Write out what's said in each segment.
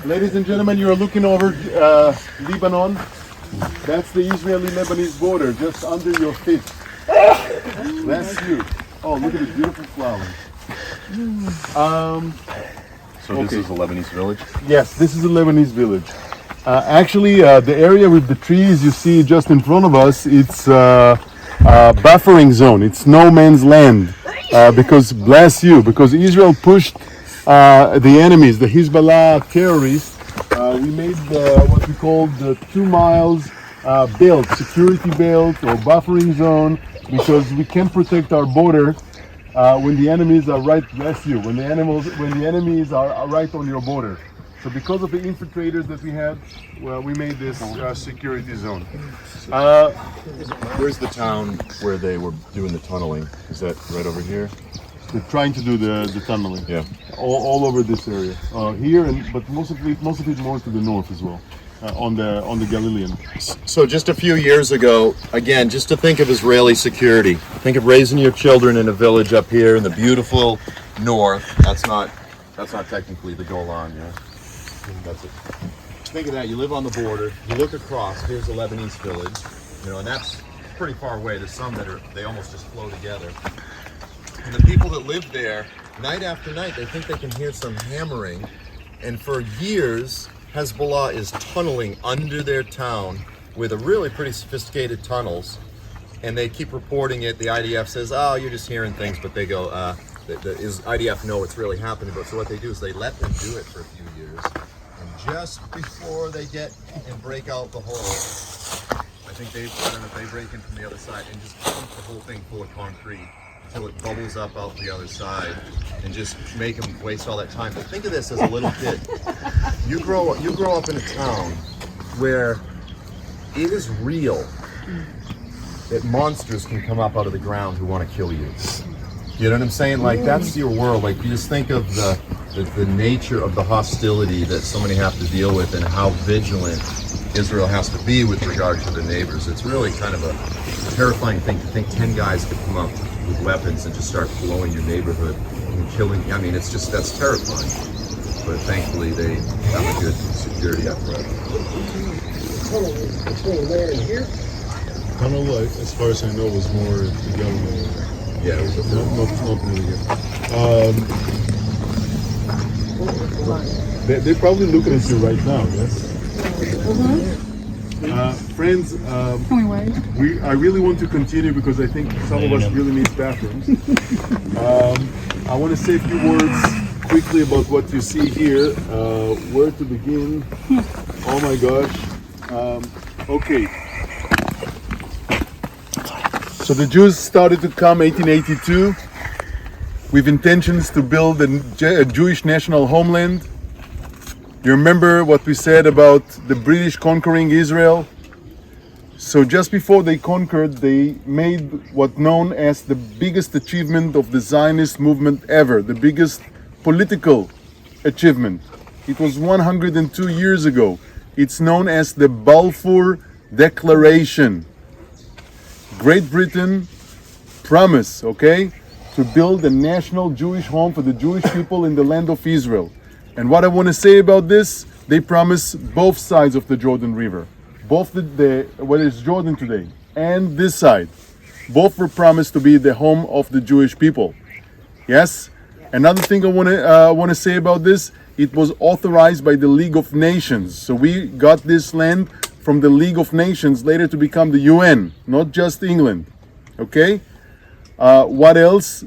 Ladies and gentlemen, you are looking over Lebanon. That's the Israeli-Lebanese border, just under your feet. Bless you. Oh, look at the beautiful flowers. So this is a Lebanese village? Yes, this is a Lebanese village. Actually, the area with the trees you see just in front of us, it's a buffering zone. It's no man's land. Because, bless you, because Israel pushed the enemies, the Hezbollah terrorists. We made what we call the 2 miles belt, security belt or buffering zone, because we can protect our border when the enemies are right, bless you, when the enemies are right on your border. So because of the infiltrators that we had, well, we made this security zone. Where's the town where they were doing the tunneling? Is that right over here? They're trying to do the tunneling. Yeah. All over this area. Here, but most of it more to the north as well, on the Galilean. So just a few years ago, again, just to think of Israeli security. Think of raising your children in a village up here in the beautiful north. That's not technically the Golan, yeah. That's it. Think of that. You live on the border. You look across. Here's a Lebanese village, and that's pretty far away. There's some that they almost just flow together. And the people that live there, night after night, they think they can hear some hammering. And for years, Hezbollah is tunneling under their town with a really pretty sophisticated tunnels. And they keep reporting it. The IDF says, "Oh, you're just hearing things," but they go, "Is IDF know what's really happening?" But so what they do is they let them do it for a few years. And just before they get and break out the hole, I don't know if they break in from the other side and just pump the whole thing full of concrete until it bubbles up out the other side and just make them waste all that time. But think of this as a little kid. You grow up in a town where it is real that monsters can come up out of the ground who want to kill you. You know what I'm saying? Like, that's your world. Like, you just think of the nature of the hostility that so many have to deal with and how vigilant Israel has to be with regard to the neighbors. It's really kind of a terrifying thing to think 10 guys could come up with weapons and just start blowing your neighborhood and killing. I mean, that's terrifying. But thankfully, they have a good security apparatus. Tunnel, as far as I know, was more the Galilean. Yeah, it was not really good. They're probably looking at you right now, yes? Friends, I really want to continue because I think some of us really need bathrooms. I want to say a few words quickly about what you see here. Where to begin? Oh my gosh. Okay. So the Jews started to come 1882 with intentions to build a Jewish national homeland. You remember what we said about the British conquering Israel? So just before they conquered, they made what known as the biggest achievement of the Zionist movement ever, the biggest political achievement. It was 102 years ago. It's known as the Balfour Declaration. Great Britain promised, to build a national Jewish home for the Jewish people in the land of Israel. And what I want to say about this, they promised both sides of the Jordan River, both what is Jordan today and this side, both were promised to be the home of the Jewish people. Yes? Another thing I want to say about this, it was authorized by the League of Nations. So we got this land from the League of Nations, later to become the UN, not just England. Okay? What else?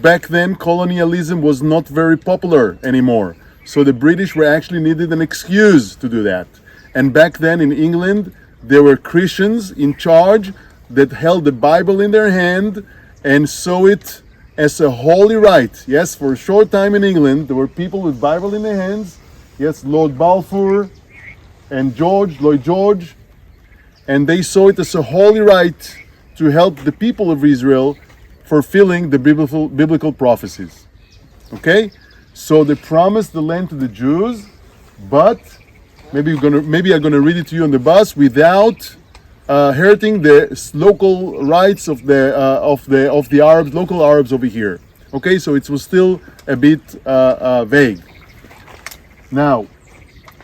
Back then, colonialism was not very popular anymore. So the British were actually needed an excuse to do that. And back then in England, there were Christians in charge that held the Bible in their hand and saw it as a holy right. Yes, for a short time in England, there were people with Bible in their hands. Yes, Lord Balfour and Lloyd George, and they saw it as a holy right to help the people of Israel fulfilling the biblical prophecies. Okay, so they promised the land to the Jews, but maybe I'm gonna read it to you on the bus without hurting the local rights of the Arabs, local Arabs over here. Okay, so it was still a bit vague. Now,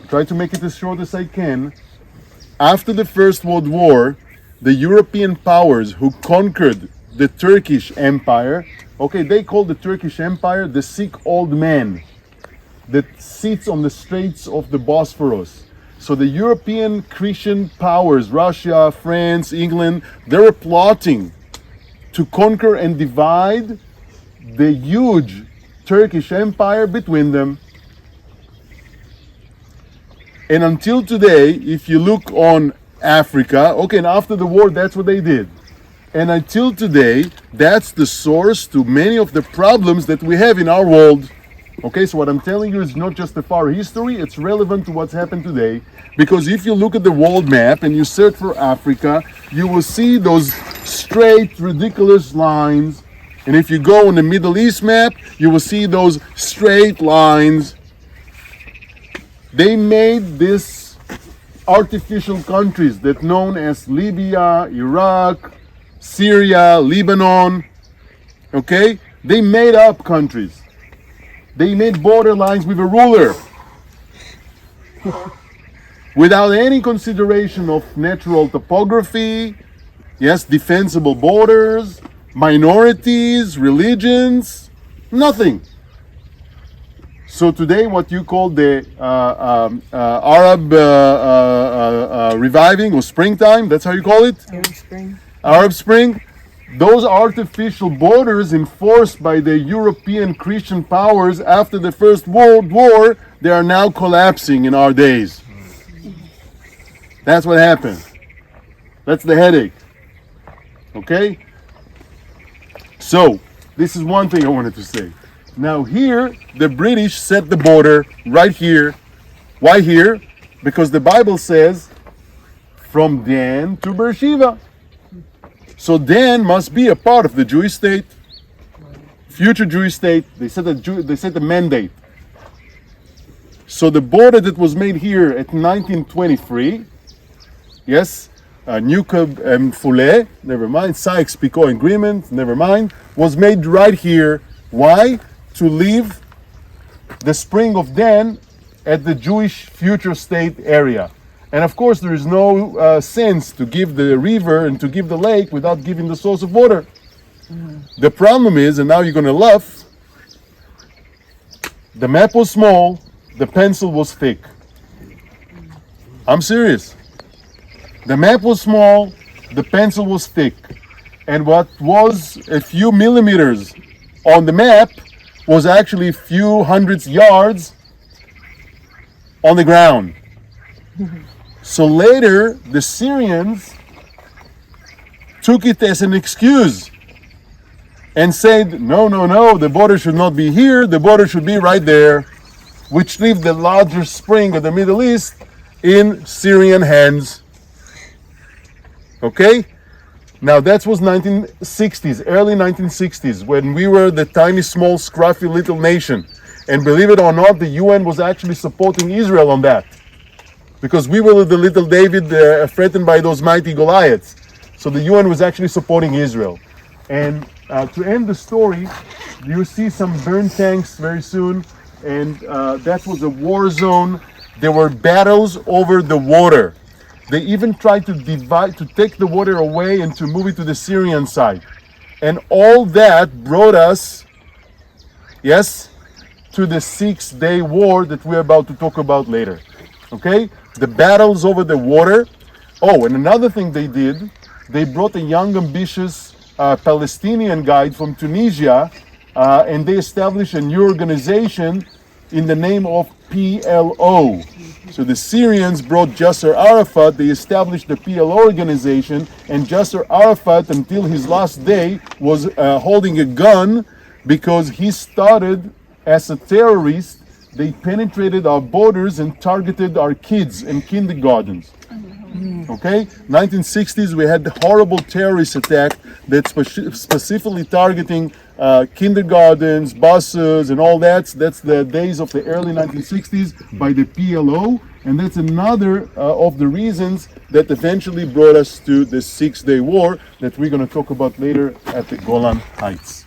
try to make it as short as I can. After the First World War, the European powers who conquered the Turkish Empire, okay, they call the Turkish Empire the sick old man that sits on the straits of the Bosphorus. So the European Christian powers, Russia, France, England, they were plotting to conquer and divide the huge Turkish Empire between them. And until today, if you look on Africa, okay, and after the war, that's what they did. And until today, that's the source to many of the problems that we have in our world. Okay, so what I'm telling you is not just a far history, it's relevant to what's happened today. Because if you look at the world map and you search for Africa, you will see those straight, ridiculous lines. And if you go on the Middle East map, you will see those straight lines. They made these artificial countries that known as Libya, Iraq, Syria, Lebanon. Okay, they made up countries. They made border lines with a ruler without any consideration of natural topography, yes, defensible borders, minorities, religions, nothing. So today what you call the Arab reviving or springtime, that's how you call it? Arab Spring. Arab Spring. Those artificial borders enforced by the European Christian powers after the First World War, they are now collapsing in our days. That's what happened. That's the headache. Okay? So, this is one thing I wanted to say. Now here, the British set the border right here. Why here? Because the Bible says, from Dan to Beersheba. So Dan must be a part of the Jewish state, future Jewish state. They set the mandate. So the border that was made here at 1923, yes, Newcomb and Foulet, never mind, Sykes-Picot Agreement, never mind, was made right here. Why? To leave the spring of Dan at the Jewish future state area. And of course, there is no sense to give the river and to give the lake without giving the source of water. The problem is, and now you're going to laugh, the map was small, the pencil was thick. I'm serious. The map was small, the pencil was thick. And what was a few millimeters on the map was actually a few hundreds yards on the ground. So later, the Syrians took it as an excuse and said, no, the border should not be here, the border should be right there, which left the larger spring of the Middle East in Syrian hands. Okay? Now that was 1960s, early 1960s, when we were the tiny, small, scruffy little nation. And believe it or not, the UN was actually supporting Israel on that. Because we were the little David threatened by those mighty Goliaths. So the UN was actually supporting Israel. And to end the story, you see some burned tanks very soon. And that was a war zone. There were battles over the water. They even tried to take the water away and to move it to the Syrian side. And all that brought us, yes, to the 6-day war that we're about to talk about later. Okay? The battles over the water. Oh, and another thing they did, they brought a young, ambitious Palestinian guide from Tunisia, and they established a new organization in the name of PLO. So the Syrians brought Yasser Arafat, they established the PLO organization, and Yasser Arafat, until his last day, was holding a gun because he started as a terrorist. They penetrated our borders and targeted our kids in kindergartens. Okay? 1960s, we had the horrible terrorist attack that specifically targeting kindergartens, buses, and all that. That's the days of the early 1960s by the PLO. And that's another of the reasons that eventually brought us to the 6-day war that we're going to talk about later at the Golan Heights.